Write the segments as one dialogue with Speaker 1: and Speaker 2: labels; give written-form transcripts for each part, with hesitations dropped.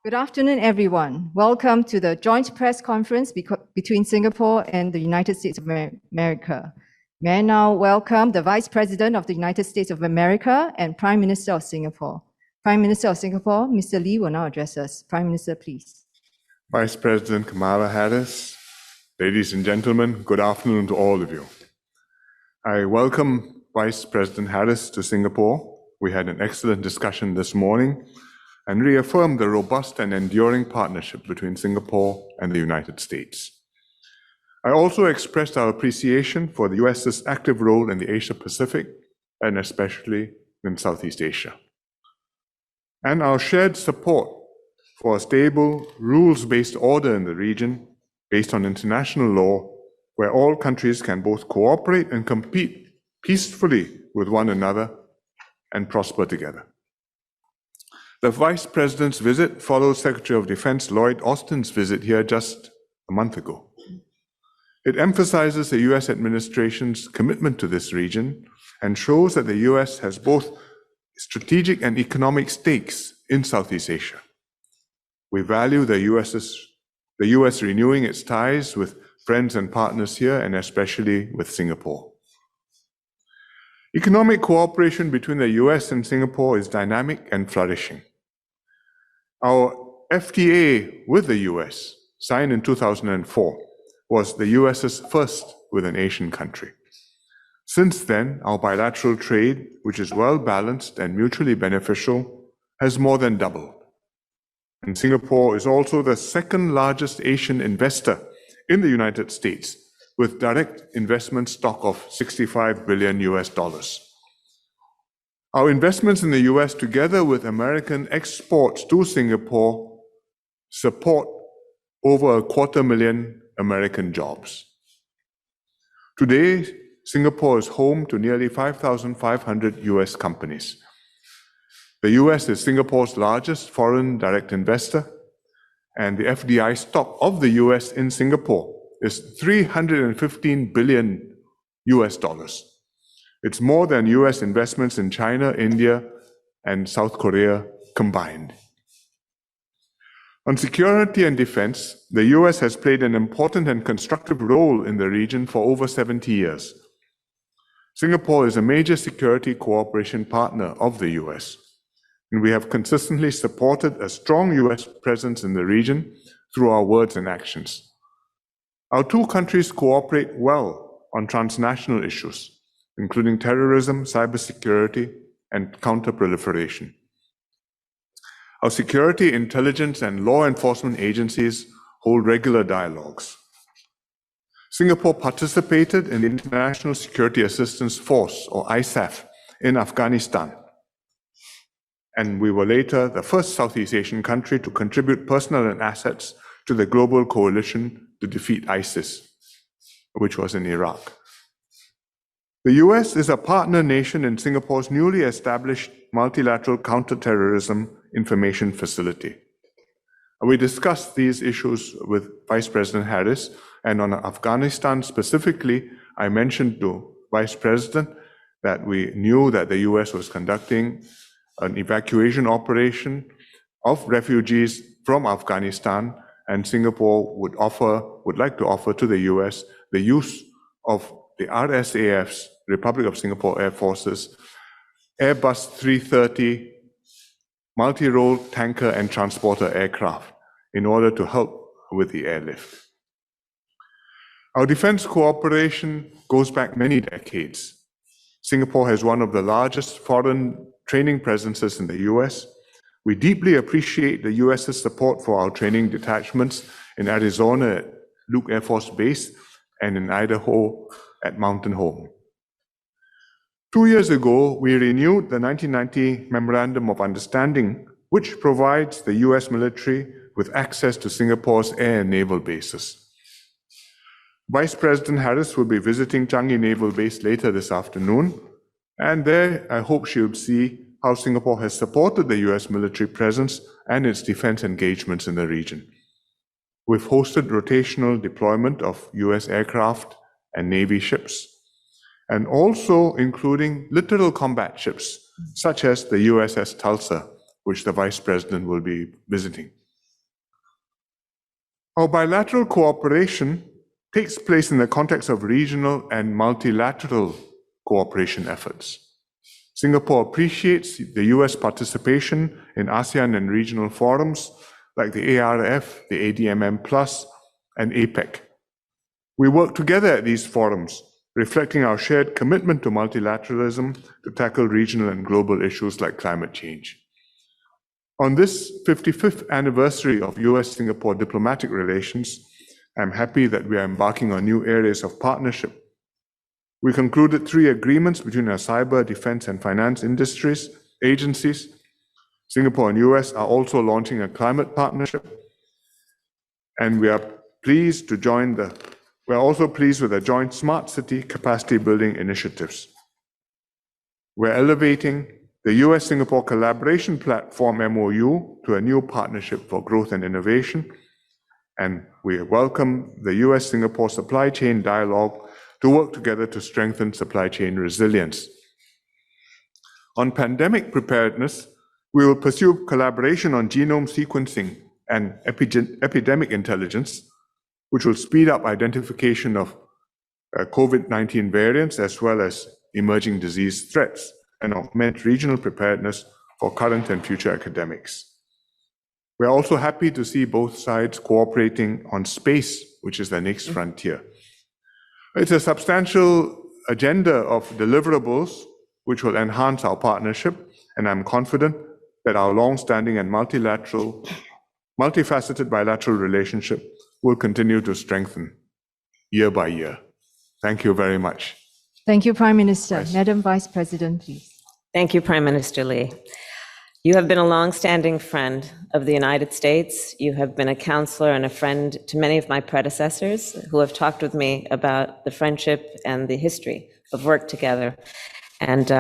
Speaker 1: Good afternoon, everyone. Welcome to the joint press conference between Singapore and the United States of America. May I now welcome the Vice President of the United States of America and Prime Minister of Singapore. Prime Minister of Singapore, Mr. Lee, will now address us. Prime Minister, please.
Speaker 2: Vice President Kamala Harris, ladies and gentlemen, good afternoon to all of you. I welcome Vice President Harris to Singapore. We had an excellent discussion this morning and reaffirmed the robust and enduring partnership between Singapore and the United States. I also expressed our appreciation for the US's active role in the Asia-Pacific and especially in Southeast Asia, and our shared support for a stable, rules-based order in the region based on international law, where all countries can both cooperate and compete peacefully with one another and prosper together. The Vice President's visit follows Secretary of Defense Lloyd Austin's visit here just a month ago. It emphasizes the US administration's commitment to this region and shows that the US has both strategic and economic stakes in Southeast Asia. We value the US renewing its ties with friends and partners here, and especially with Singapore. Economic cooperation between the US and Singapore is dynamic and flourishing. Our FTA with the US, signed in 2004, was the US's first with an Asian country. Since then, our bilateral trade, which is well-balanced and mutually beneficial, has more than doubled. And Singapore is also the second largest Asian investor in the United States, with direct investment stock of $65 billion US. Our investments in the US, together with American exports to Singapore, support over 250,000 American jobs. Today, Singapore is home to nearly 5,500 US companies. The US is Singapore's largest foreign direct investor, and the FDI stock of the US in Singapore is $315 billion US. It's more than US investments in China, India, and South Korea combined. On security and defense, the US has played an important and constructive role in the region for over 70 years. Singapore is a major security cooperation partner of the US, and we have consistently supported a strong US presence in the region through our words and actions. Our two countries cooperate well on transnational issues, including terrorism, cybersecurity, and counter-proliferation. Our security, intelligence, and law enforcement agencies hold regular dialogues. Singapore participated in the International Security Assistance Force, or ISAF, in Afghanistan, and we were later the first Southeast Asian country to contribute personnel and assets to the global coalition to defeat ISIS, which was in Iraq. The US is a partner nation in Singapore's newly established multilateral counterterrorism information facility. We discussed these issues with Vice President Harris, and on Afghanistan specifically, I mentioned to Vice President that we knew that the US was conducting an evacuation operation of refugees from Afghanistan, and Singapore would like to offer to the US the use of the RSAF's, Republic of Singapore Air Forces, Airbus 330 multi-role tanker and transporter aircraft in order to help with the airlift. Our defense cooperation goes back many decades. Singapore has one of the largest foreign training presences in the US. We deeply appreciate the US's support for our training detachments in Arizona at Luke Air Force Base and in Idaho at Mountain Home. 2 years ago, we renewed the 1990 Memorandum of Understanding, which provides the US military with access to Singapore's air and naval bases. Vice President Harris will be visiting Changi Naval Base later this afternoon, and there I hope she'll see how Singapore has supported the US military presence and its defense engagements in the region. We've hosted rotational deployment of US aircraft and Navy ships, and also including littoral combat ships, such as the USS Tulsa, which the Vice President will be visiting. Our bilateral cooperation takes place in the context of regional and multilateral cooperation efforts. Singapore appreciates the US participation in ASEAN and regional forums like the ARF, the ADMM+, and APEC. We work together at these forums, reflecting our shared commitment to multilateralism to tackle regional and global issues like climate change. On this 55th anniversary of US-Singapore diplomatic relations, I'm happy that we are embarking on new areas of partnership. We concluded 3 agreements between our cyber, defense, and finance industries, agencies. Singapore and US are also launching a climate partnership, and we are also pleased with the joint smart city capacity building initiatives. We're elevating the US-Singapore Collaboration Platform MOU to a new partnership for growth and innovation, and we welcome the US-Singapore Supply Chain Dialogue to work together to strengthen supply chain resilience. On pandemic preparedness, we will pursue collaboration on genome sequencing and epidemic intelligence, which will speed up identification of COVID-19 variants as well as emerging disease threats and augment regional preparedness for current and future academics. We're also happy to see both sides cooperating on space, which is the next frontier. It's a substantial agenda of deliverables which will enhance our partnership, and I'm confident that our long-standing and multifaceted bilateral relationship will continue to strengthen year by year. Thank you very much.
Speaker 1: Thank you, Prime Minister. Madam Vice President, please.
Speaker 3: Thank you, Prime Minister Lee. You have been a long-standing friend of the United States. You have been a counselor and a friend to many of my predecessors who have talked with me about the friendship and the history of work together. And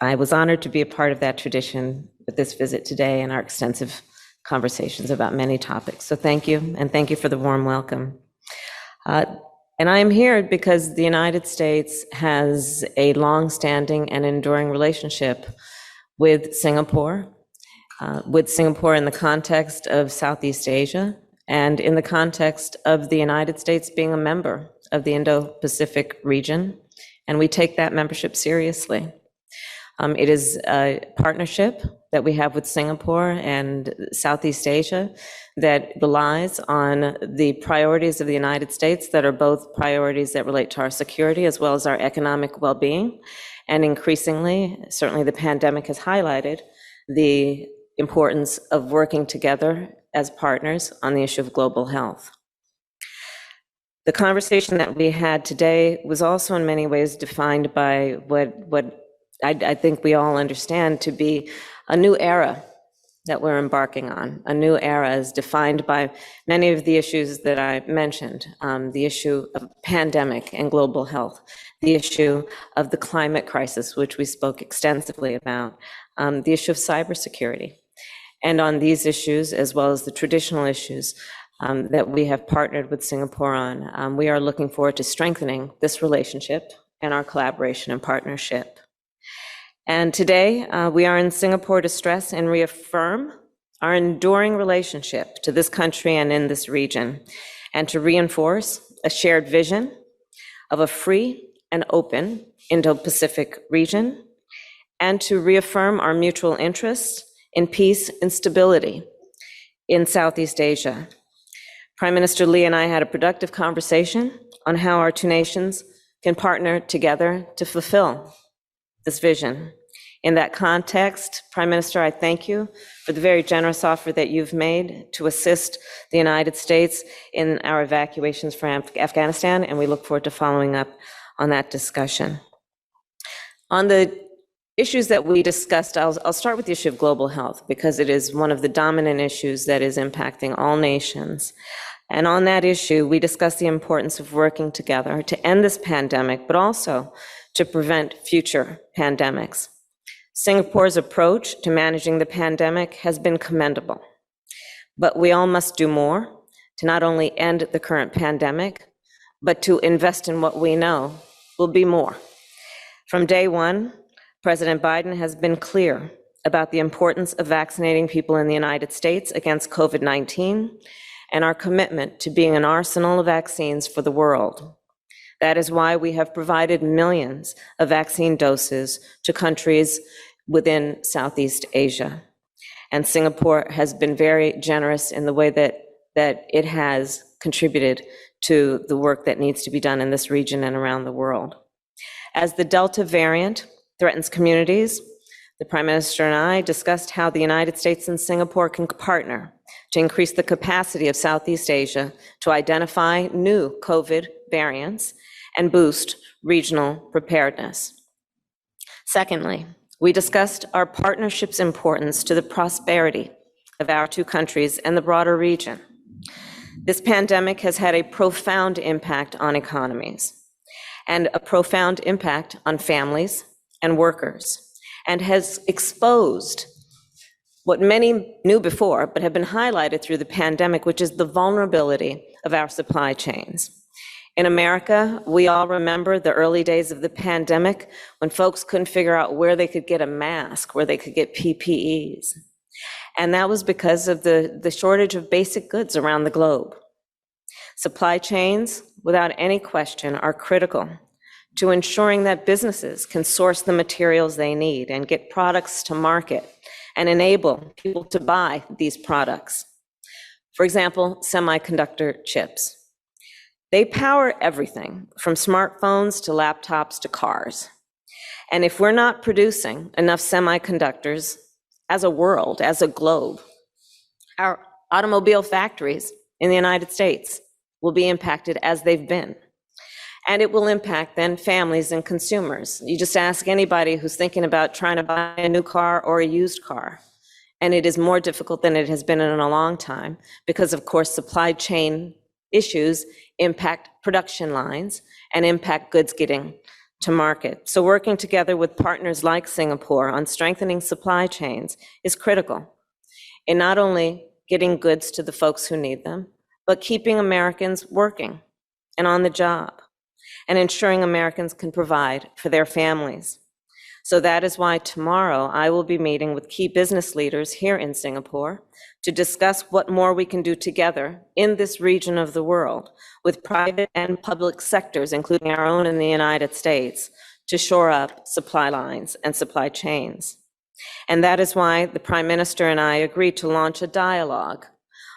Speaker 3: I was honored to be a part of that tradition with this visit today and our extensive conversations about many topics. So thank you, and thank you for the warm welcome. And I am here because the United States has a long-standing and enduring relationship with Singapore in the context of Southeast Asia, and in the context of the United States being a member of the Indo-Pacific region, and we take that membership seriously. It is a partnership that we have with Singapore and Southeast Asia that relies on the priorities of the United States that are both priorities that relate to our security as well as our economic well-being. And increasingly, certainly the pandemic has highlighted the importance of working together as partners on the issue of global health. The conversation that we had today was also in many ways defined by what I think we all understand to be a new era that we're embarking on. A new era is defined by many of the issues that I mentioned, the issue of pandemic and global health, the issue of the climate crisis, which we spoke extensively about, the issue of cybersecurity. And on these issues, as well as the traditional issues that we have partnered with Singapore on, we are looking forward to strengthening this relationship and our collaboration and partnership. And today, we are in Singapore to stress and reaffirm our enduring relationship to this country and in this region, and to reinforce a shared vision of a free and open Indo-Pacific region, and to reaffirm our mutual interests in peace and stability in Southeast Asia. Prime Minister Lee and I had a productive conversation on how our two nations can partner together to fulfill this vision. In that context, Prime Minister, I thank you for the very generous offer that you've made to assist the United States in our evacuations from Afghanistan, and we look forward to following up on that discussion. On the issues that we discussed, I'll start with the issue of global health, because it is one of the dominant issues that is impacting all nations. And on that issue, we discussed the importance of working together to end this pandemic, but also to prevent future pandemics. Singapore's approach to managing the pandemic has been commendable, but we all must do more to not only end the current pandemic, but to invest in what we know will be more. From day one, President Biden has been clear about the importance of vaccinating people in the United States against COVID-19, and our commitment to being an arsenal of vaccines for the world. That is why we have provided millions of vaccine doses to countries within Southeast Asia. And Singapore has been very generous in the way that it has contributed to the work that needs to be done in this region and around the world. As the Delta variant threatens communities, the Prime Minister and I discussed how the United States and Singapore can partner to increase the capacity of Southeast Asia to identify new COVID variants and boost regional preparedness. Secondly, we discussed our partnership's importance to the prosperity of our two countries and the broader region. This pandemic has had a profound impact on economies and a profound impact on families and workers, and has exposed what many knew before, but have been highlighted through the pandemic, which is the vulnerability of our supply chains. In America, we all remember the early days of the pandemic when folks couldn't figure out where they could get a mask, where they could get PPEs. And that was because of the shortage of basic goods around the globe. Supply chains, without any question, are critical to ensuring that businesses can source the materials they need and get products to market and enable people to buy these products. For example, semiconductor chips. They power everything from smartphones to laptops to cars. And if we're not producing enough semiconductors as a world, as a globe, our automobile factories in the United States will be impacted as they've been. And it will impact then families and consumers. You just ask anybody who's thinking about trying to buy a new car or a used car, and it is more difficult than it has been in a long time because, of course, supply chain issues impact production lines and impact goods getting to market. So working together with partners like Singapore on strengthening supply chains is critical in not only getting goods to the folks who need them, but keeping Americans working and on the job, and ensuring Americans can provide for their families. So that is why tomorrow I will be meeting with key business leaders here in Singapore to discuss what more we can do together in this region of the world with private and public sectors, including our own in the United States, to shore up supply lines and supply chains. And that is why the Prime Minister and I agreed to launch a dialogue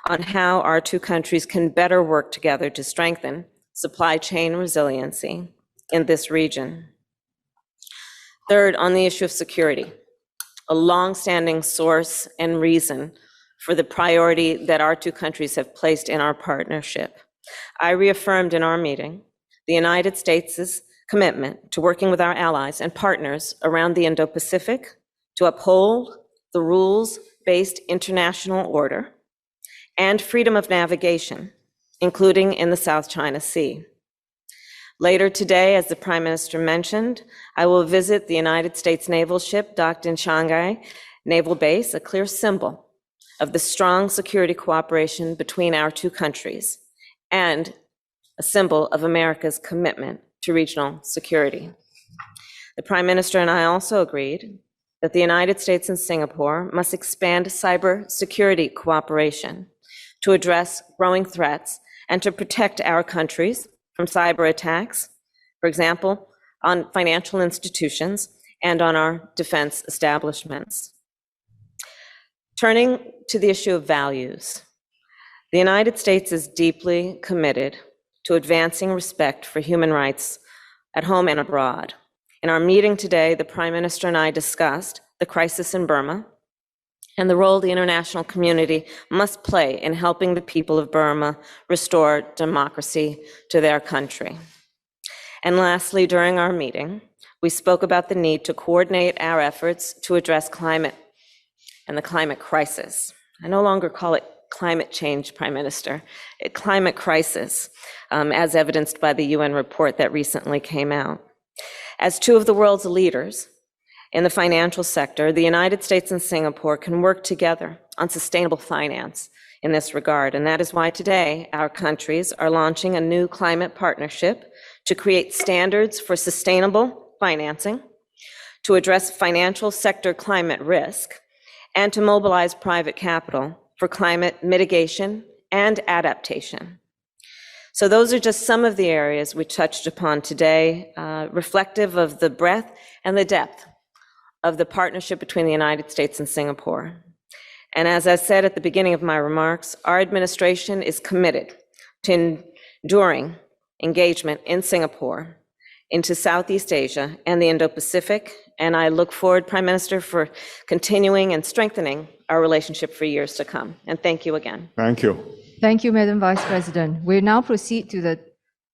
Speaker 3: on how our two countries can better work together to strengthen supply chain resiliency in this region. Third, on the issue of security, a long-standing source and reason for the priority that our two countries have placed in our partnership. I reaffirmed in our meeting the United States' commitment to working with our allies and partners around the Indo-Pacific to uphold the rules-based international order and freedom of navigation, including in the South China Sea. Later today, as the Prime Minister mentioned, I will visit the United States naval ship docked in Shanghai Naval Base, a clear symbol of the strong security cooperation between our two countries and a symbol of America's commitment to regional security. The Prime Minister and I also agreed that the United States and Singapore must expand cyber security cooperation to address growing threats and to protect our countries from cyber attacks, for example, on financial institutions and on our defense establishments. Turning to the issue of values, the United States is deeply committed to advancing respect for human rights at home and abroad. In our meeting today, the Prime Minister and I discussed the crisis in Burma and the role the international community must play in helping the people of Burma restore democracy to their country. And lastly, during our meeting, we spoke about the need to coordinate our efforts to address climate and the climate crisis. I no longer call it climate change, Prime Minister, climate crisis, as evidenced by the UN report that recently came out. As two of the world's leaders in the financial sector, the United States and Singapore can work together on sustainable finance in this regard. And that is why today our countries are launching a new climate partnership to create standards for sustainable financing, to address financial sector climate risk, and to mobilize private capital for climate mitigation and adaptation. So those are just some of the areas we touched upon today, reflective of the breadth and the depth of the partnership between the United States and Singapore. And as I said at the beginning of my remarks, our administration is committed to enduring engagement in Singapore into Southeast Asia and the Indo-Pacific. And I look forward, Prime Minister, for continuing and strengthening our relationship for years to come. And thank you again.
Speaker 2: Thank you.
Speaker 1: Thank you, Madam Vice President. We'll now proceed to the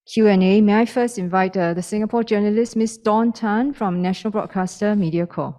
Speaker 1: Q&A. May I first invite the Singapore journalist, Ms. Dawn Tan from National Broadcaster Media Corp.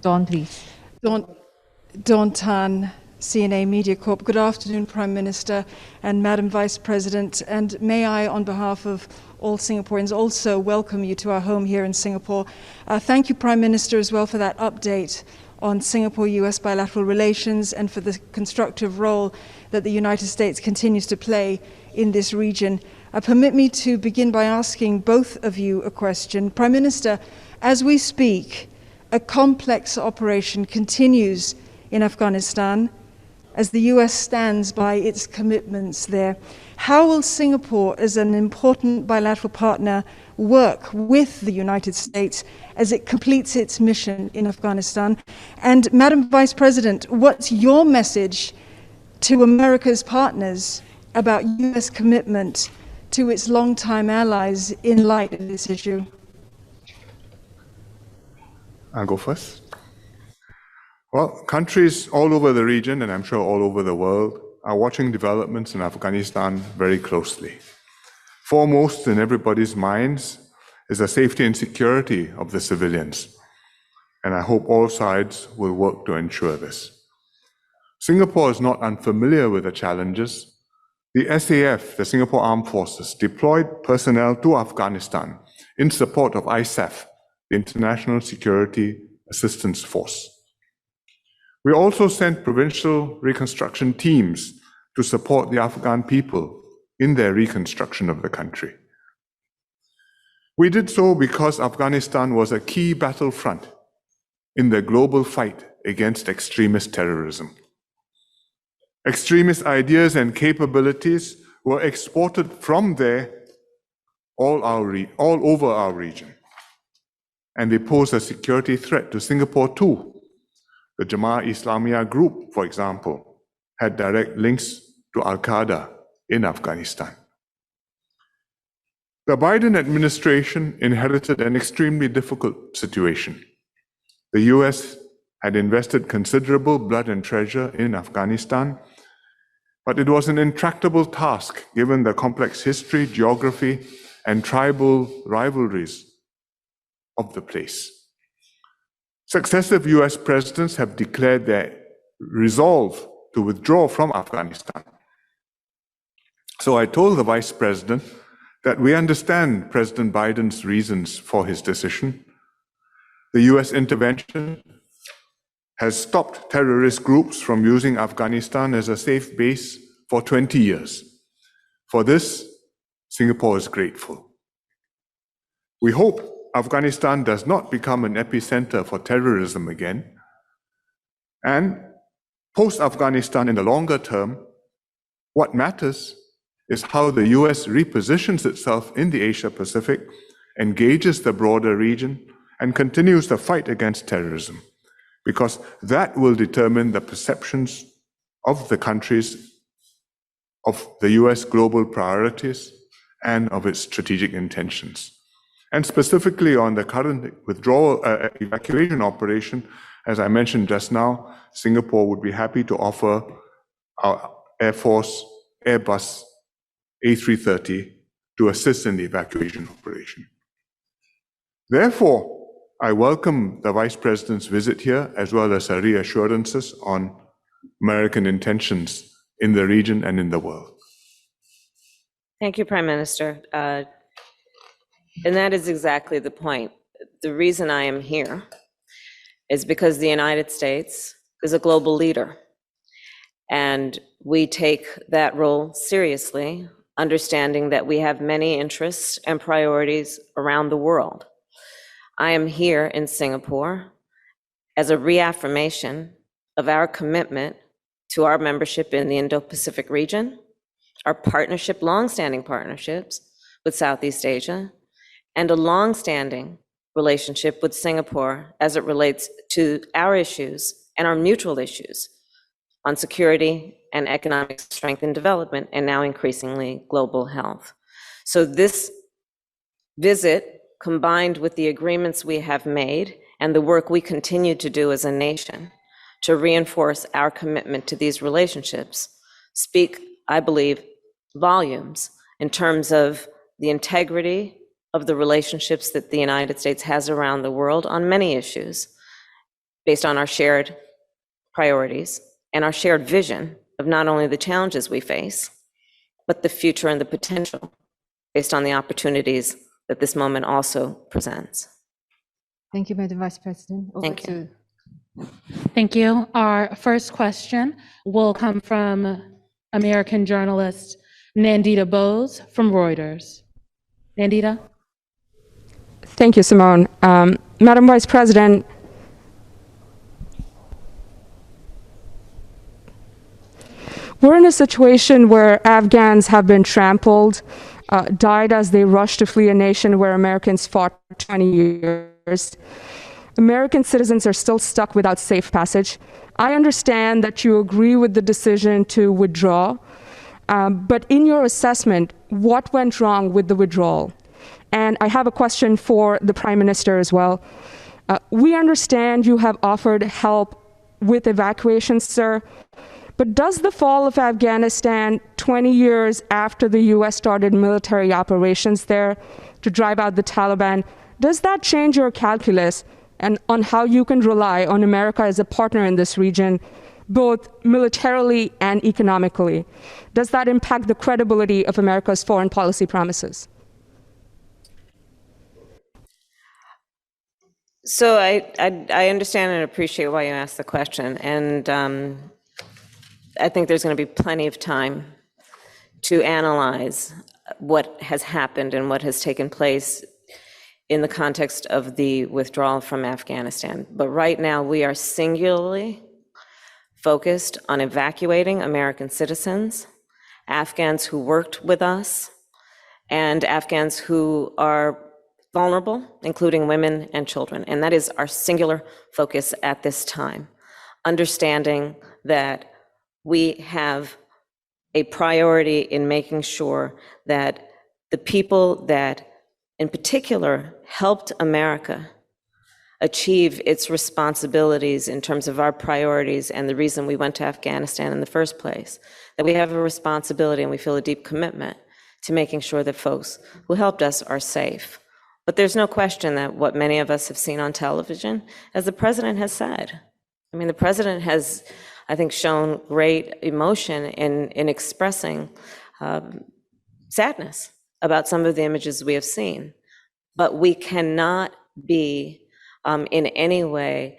Speaker 1: Dawn, please.
Speaker 4: Dawn Tan, CNA Media Corp. Good afternoon, Prime Minister and Madam Vice President. And may I, on behalf of all Singaporeans, also welcome you to our home here in Singapore. Thank you, Prime Minister, as well for that update on Singapore-US bilateral relations and for the constructive role that the United States continues to play in this region. Permit me to begin by asking both of you a question. Prime Minister, as we speak, a complex operation continues in Afghanistan as the US stands by its commitments there. How will Singapore, as an important bilateral partner, work with the United States as it completes its mission in Afghanistan? And Madam Vice President, what's your message to America's partners about US commitment to its longtime allies in light of this issue?
Speaker 2: I'll go first. Well, countries all over the region, and I'm sure all over the world, are watching developments in Afghanistan very closely. Foremost in everybody's minds is the safety and security of the civilians, and I hope all sides will work to ensure this. Singapore is not unfamiliar with the challenges. The SAF, the Singapore Armed Forces, deployed personnel to Afghanistan in support of ISAF, the International Security Assistance Force. We also sent provincial reconstruction teams to support the Afghan people in their reconstruction of the country. We did so because Afghanistan was a key battlefront in the global fight against extremist terrorism. Extremist ideas and capabilities were exported from there all over our region, and they pose a security threat to Singapore too. The Jamaah Islamiyah group, for example, had direct links to Al-Qaeda in Afghanistan. The Biden administration inherited an extremely difficult situation. The US had invested considerable blood and treasure in Afghanistan, but it was an intractable task given the complex history, geography, and tribal rivalries of the place. Successive US presidents have declared their resolve to withdraw from Afghanistan. So I told the Vice President that we understand President Biden's reasons for his decision. The US intervention has stopped terrorist groups from using Afghanistan as a safe base for 20 years. For this, Singapore is grateful. We hope Afghanistan does not become an epicenter for terrorism again. And post-Afghanistan in the longer term, what matters is how the US repositions itself in the Asia-Pacific, engages the broader region, and continues the fight against terrorism, because that will determine the perceptions of the countries of the US global priorities and of its strategic intentions. And specifically on the current withdrawal evacuation operation, as I mentioned just now, Singapore would be happy to offer our Air Force Airbus A330 to assist in the evacuation operation. Therefore, I welcome the Vice President's visit here, as well as her reassurances on American intentions in the region and in the world.
Speaker 3: Thank you, Prime Minister. And that is exactly the point. The reason I am here is because the United States is a global leader, and we take that role seriously, understanding that we have many interests and priorities around the world. I am here in Singapore as a reaffirmation of our commitment to our membership in the Indo-Pacific region, our partnership, longstanding partnerships with Southeast Asia, and a longstanding relationship with Singapore as it relates to our issues and our mutual issues on security and economic strength and development, and now increasingly global health. So this visit, combined with the agreements we have made and the work we continue to do as a nation to reinforce our commitment to these relationships, speak, I believe, volumes in terms of the integrity of the relationships that the United States has around the world on many issues, based on our shared priorities and our shared vision of not only the challenges we face, but the future and the potential, based on the opportunities that this moment also presents.
Speaker 1: Thank you, Madam Vice President. Over
Speaker 3: Thank you.
Speaker 5: Thank you. Our first question will come from American journalist Nandita Bose from Reuters. Nandita?
Speaker 6: Thank you, Simone. Madam Vice President, we're in a situation where Afghans have been trampled, died as they rushed to flee a nation where Americans fought for 20 years. American citizens are still stuck without safe passage. I understand that you agree with the decision to withdraw, but in your assessment, what went wrong with the withdrawal? And I have a question for the Prime Minister as well. We understand you have offered help with evacuations, sir, but does the fall of Afghanistan 20 years after the US started military operations there to drive out the Taliban, does that change your calculus and on how you can rely on America as a partner in this region, both militarily and economically? Does that impact the credibility of America's foreign policy promises?
Speaker 3: So I understand and appreciate why you asked the question, and I think there's going to be plenty of time to analyze what has happened and what has taken place in the context of the withdrawal from Afghanistan. But right now, we are singularly focused on evacuating American citizens, Afghans who worked with us, and Afghans who are vulnerable, including women and children. And that is our singular focus at this time, understanding that we have a priority in making sure that the people that in particular helped America achieve its responsibilities in terms of our priorities and the reason we went to Afghanistan in the first place, that we have a responsibility and we feel a deep commitment to making sure that folks who helped us are safe. But there's no question that what many of us have seen on television, as the president has said, I mean, the president has, I think, shown great emotion in expressing sadness about some of the images we have seen. But we cannot be in any way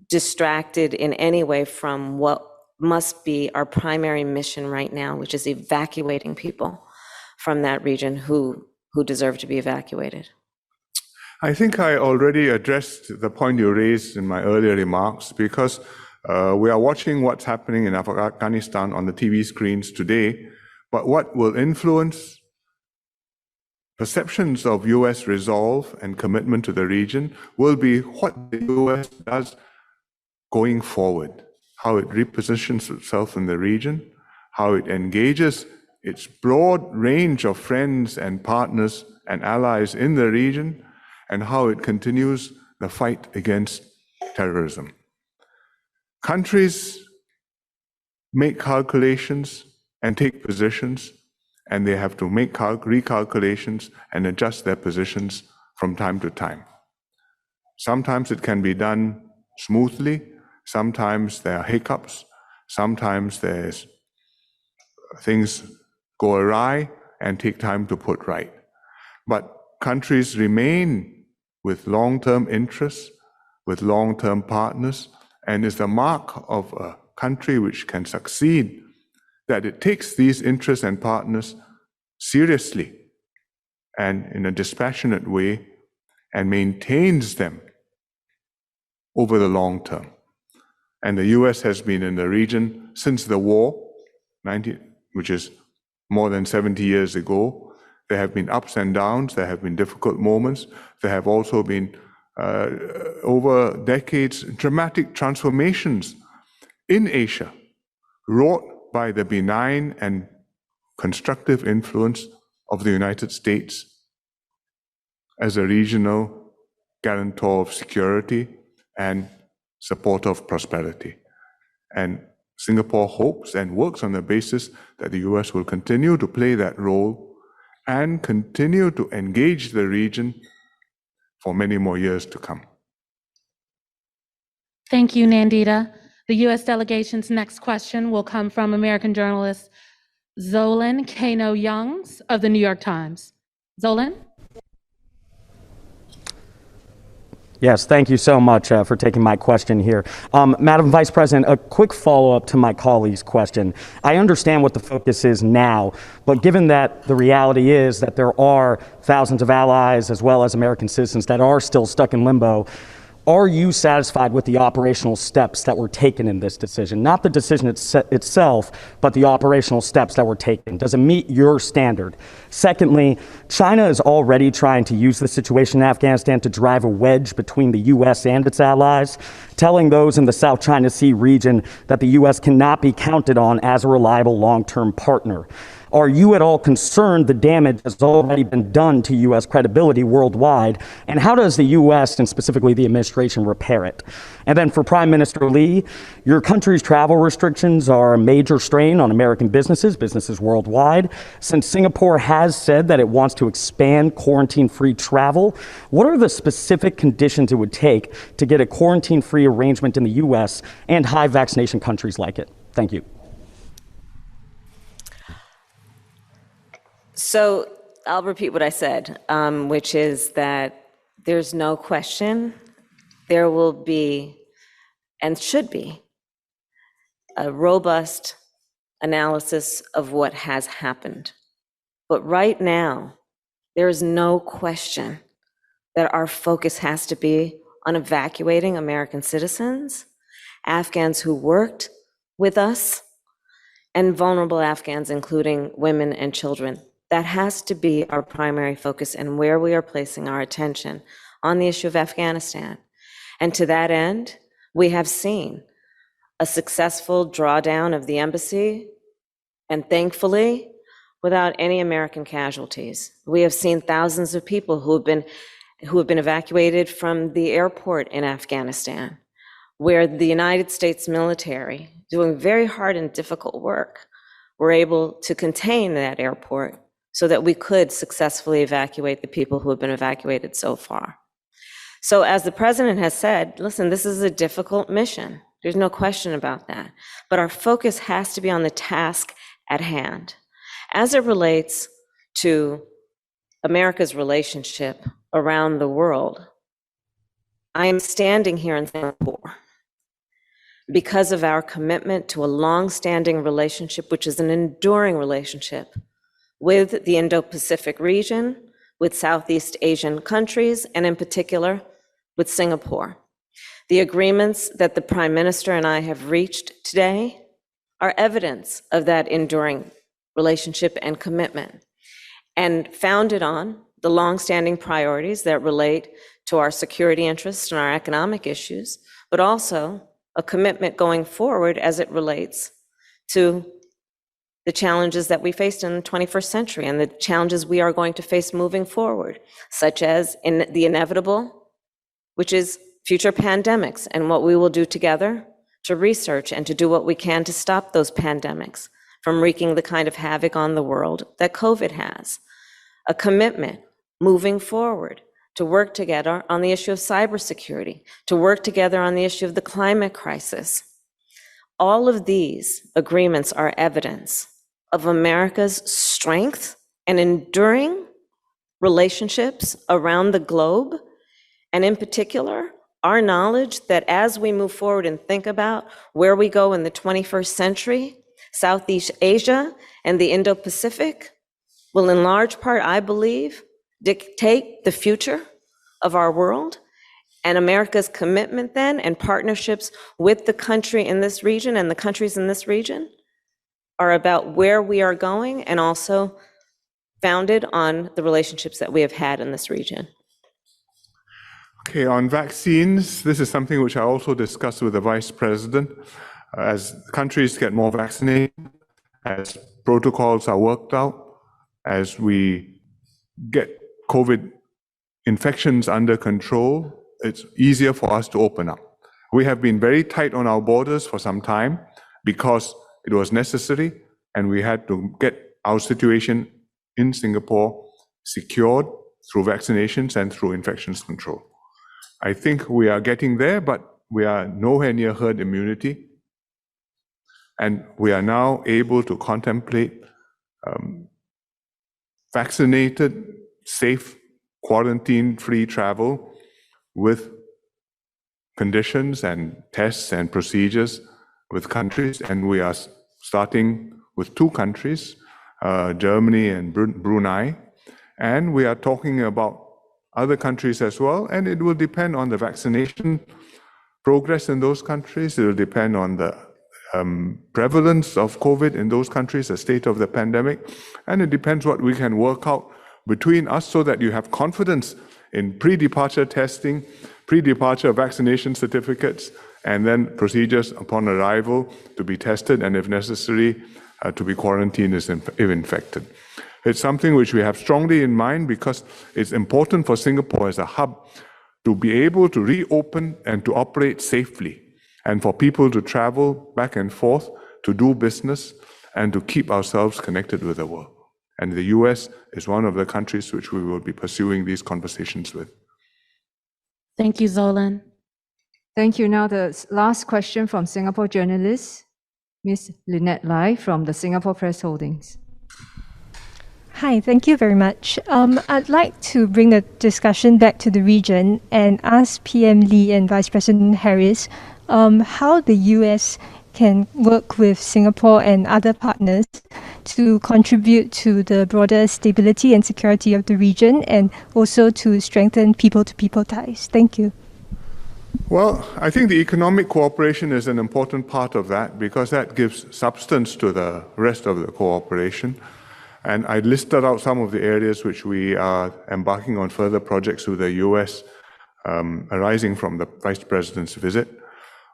Speaker 3: distracted in any way from what must be our primary mission right now, which is evacuating people from that region who deserve to be evacuated.
Speaker 2: I think I already addressed the point you raised in my earlier remarks, because we are watching what's happening in Afghanistan on the TV screens today, but what will influence perceptions of US resolve and commitment to the region will be what the US does going forward, how it repositions itself in the region, how it engages its broad range of friends and partners and allies in the region, and how it continues the fight against terrorism. Countries make calculations and take positions, and they have to make recalculations and adjust their positions from time to time. Sometimes it can be done smoothly, sometimes there are hiccups, sometimes there's things go awry and take time to put right. But countries remain with long-term interests, with long-term partners, and is the mark of a country which can succeed that it takes these interests and partners seriously and in a dispassionate way and maintains them over the long term. And the US has been in the region since the war, which is more than 70 years ago. There have been ups and downs, there have been difficult moments. There have also been, over decades, dramatic transformations in Asia, wrought by the benign and constructive influence of the United States as a regional guarantor of security and supporter of prosperity. And Singapore hopes and works on the basis that the US will continue to play that role and continue to engage the region for many more years to come.
Speaker 5: Thank you, Nandita. The U.S. delegation's next question will come from American journalist Zolan Kano-Youngs of the New York Times. Zolan?
Speaker 7: Yes, thank you so much for taking my question here. Madam Vice President, a quick follow-up to my colleague's question. I understand what the focus is now, but given that the reality is that there are thousands of allies as well as American citizens that are still stuck in limbo, are you satisfied with the operational steps that were taken in this decision? Not the decision itself, but the operational steps that were taken. Does it meet your standard? Secondly, China is already trying to use the situation in Afghanistan to drive a wedge between the U.S. and its allies, telling those in the South China Sea region that the U.S. cannot be counted on as a reliable long-term partner. Are you at all concerned the damage has already been done to U.S. credibility worldwide? And how does the U.S. and specifically the administration repair it? And then for Prime Minister Lee, your country's travel restrictions are a major strain on American businesses worldwide. Since Singapore has said that it wants to expand quarantine-free travel, what are the specific conditions it would take to get a quarantine-free arrangement in the U.S. and high vaccination countries like it? Thank you.
Speaker 3: So I'll repeat what I said, which is that there's no question there will be and should be a robust analysis of what has happened. But right now, there is no question that our focus has to be on evacuating American citizens, Afghans who worked with us, and vulnerable Afghans, including women and children. That has to be our primary focus and where we are placing our attention on the issue of Afghanistan. And to that end, we have seen a successful drawdown of the embassy, and thankfully, without any American casualties. We have seen thousands of people who have been evacuated from the airport in Afghanistan, where the United States military, doing very hard and difficult work, were able to contain that airport so that we could successfully evacuate the people who have been evacuated so far. So as the president has said, listen, this is a difficult mission. There's no question about that. But our focus has to be on the task at hand. As it relates to America's relationship around the world, I am standing here in Singapore because of our commitment to a long-standing relationship, which is an enduring relationship with the Indo-Pacific region, with Southeast Asian countries, and in particular, with Singapore. The agreements that the Prime Minister and I have reached today are evidence of that enduring relationship and commitment, and founded on the long-standing priorities that relate to our security interests and our economic issues, but also a commitment going forward as it relates to the challenges that we faced in the 21st century and the challenges we are going to face moving forward, such as in the inevitable, which is future pandemics, and what we will do together to research and to do what we can to stop those pandemics from wreaking the kind of havoc on the world that COVID has. A commitment moving forward to work together on the issue of cybersecurity, to work together on the issue of the climate crisis. All of these agreements are evidence of America's strength and enduring relationships around the globe, and in particular, our knowledge that as we move forward and think about where we go in the 21st century, Southeast Asia and the Indo-Pacific will in large part, I believe, dictate the future of our world. And America's commitment then and partnerships with the country in this region and the countries in this region are about where we are going and also founded on the relationships that we have had in this region.
Speaker 2: Okay, on vaccines, this is something which I also discussed with the Vice President. As countries get more vaccinated, as protocols are worked out, as we get COVID infections under control, it's easier for us to open up. We have been very tight on our borders for some time because it was necessary, and we had to get our situation in Singapore secured through vaccinations and through infections control. I think we are getting there, but we are nowhere near herd immunity. And we are now able to contemplate vaccinated, safe, quarantine-free travel with conditions and tests and procedures with countries. And we are starting with 2 countries, Germany and Brunei. And we are talking about other countries as well, and it will depend on the vaccination progress in those countries. It will depend on the prevalence of COVID in those countries, the state of the pandemic, and it depends what we can work out between us so that you have confidence in pre-departure testing, pre-departure vaccination certificates, and then procedures upon arrival to be tested and, if necessary, to be quarantined if infected. It's something which we have strongly in mind because it's important for Singapore as a hub to be able to reopen and to operate safely, and for people to travel back and forth to do business and to keep ourselves connected with the world. And the US is one of the countries which we will be pursuing these conversations with.
Speaker 5: Thank you, Zolan.
Speaker 1: Thank you. Now the last question from Singapore journalist, Ms. Lynette Lai from the Singapore Press Holdings.
Speaker 8: Hi, thank you very much. I'd like to bring the discussion back to the region and ask PM Lee and Vice President Harris how the US can work with Singapore and other partners to contribute to the broader stability and security of the region and also to strengthen people-to-people ties. Thank you.
Speaker 2: Well, I think the economic cooperation is an important part of that because that gives substance to the rest of the cooperation. And I listed out some of the areas which we are embarking on further projects with the US arising from the Vice President's visit.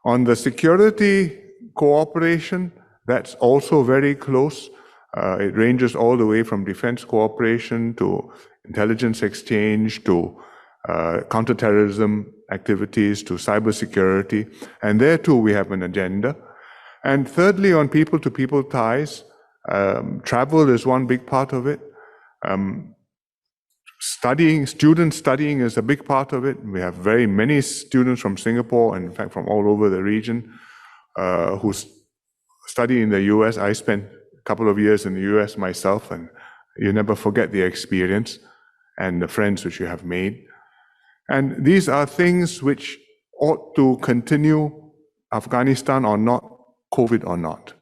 Speaker 2: On the security cooperation, that's also very close. It ranges all the way from defense cooperation to intelligence exchange to counterterrorism activities to cybersecurity. And there too we have an agenda. And thirdly, on people-to-people ties, travel is one big part of it. Student studying is a big part of it. We have very many students from Singapore, and in fact from all over the region, who study in the US. I spent a couple of years in the US myself, and you never forget the experience and the friends which you have made. And these are things which ought to continue, Afghanistan or not, COVID or not.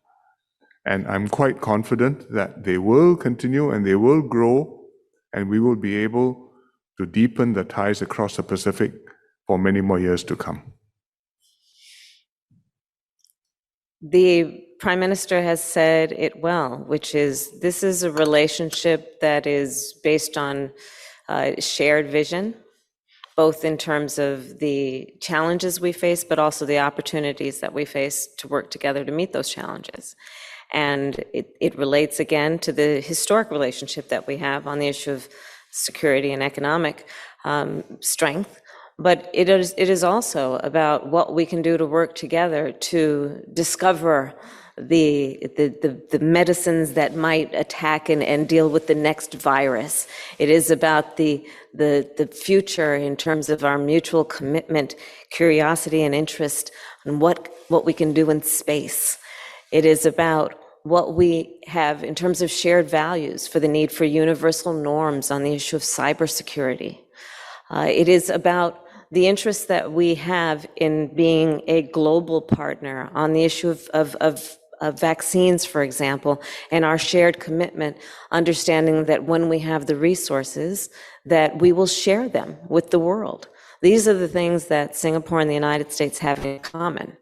Speaker 2: And I'm quite confident that they will continue and they will grow, and we will be able to deepen the ties across the Pacific for many more years to come.
Speaker 3: The Prime Minister has said it well, which is this is a relationship that is based on shared vision, both in terms of the challenges we face, but also the opportunities that we face to work together to meet those challenges. And it relates again to the historic relationship that we have on the issue of security and economic strength. But it is also about what we can do to work together to discover the medicines that might attack and deal with the next virus. It is about the future in terms of our mutual commitment, curiosity and interest in what we can do in space. It is about what we have in terms of shared values for the need for universal norms on the issue of cybersecurity. It is about the interest that we have in being a global partner on the issue of vaccines, for example, and our shared commitment, understanding that when we have the resources, that we will share them with the world. These are the things that Singapore and the United States have in common.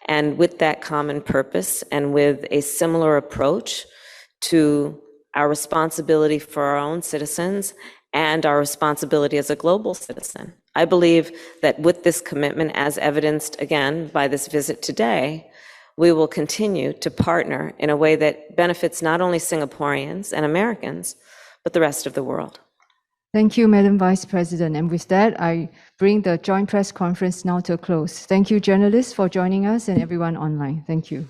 Speaker 3: And with that common purpose and with a similar approach to our responsibility for our own citizens and our responsibility as a global citizen, I believe that with this commitment, as evidenced again by this visit today, we will continue to partner in a way that benefits not only Singaporeans and Americans, but the rest of the world.
Speaker 1: Thank you, Madam Vice President. And with that, I bring the joint press conference now to a close. Thank you, journalists, for joining us and everyone online. Thank you.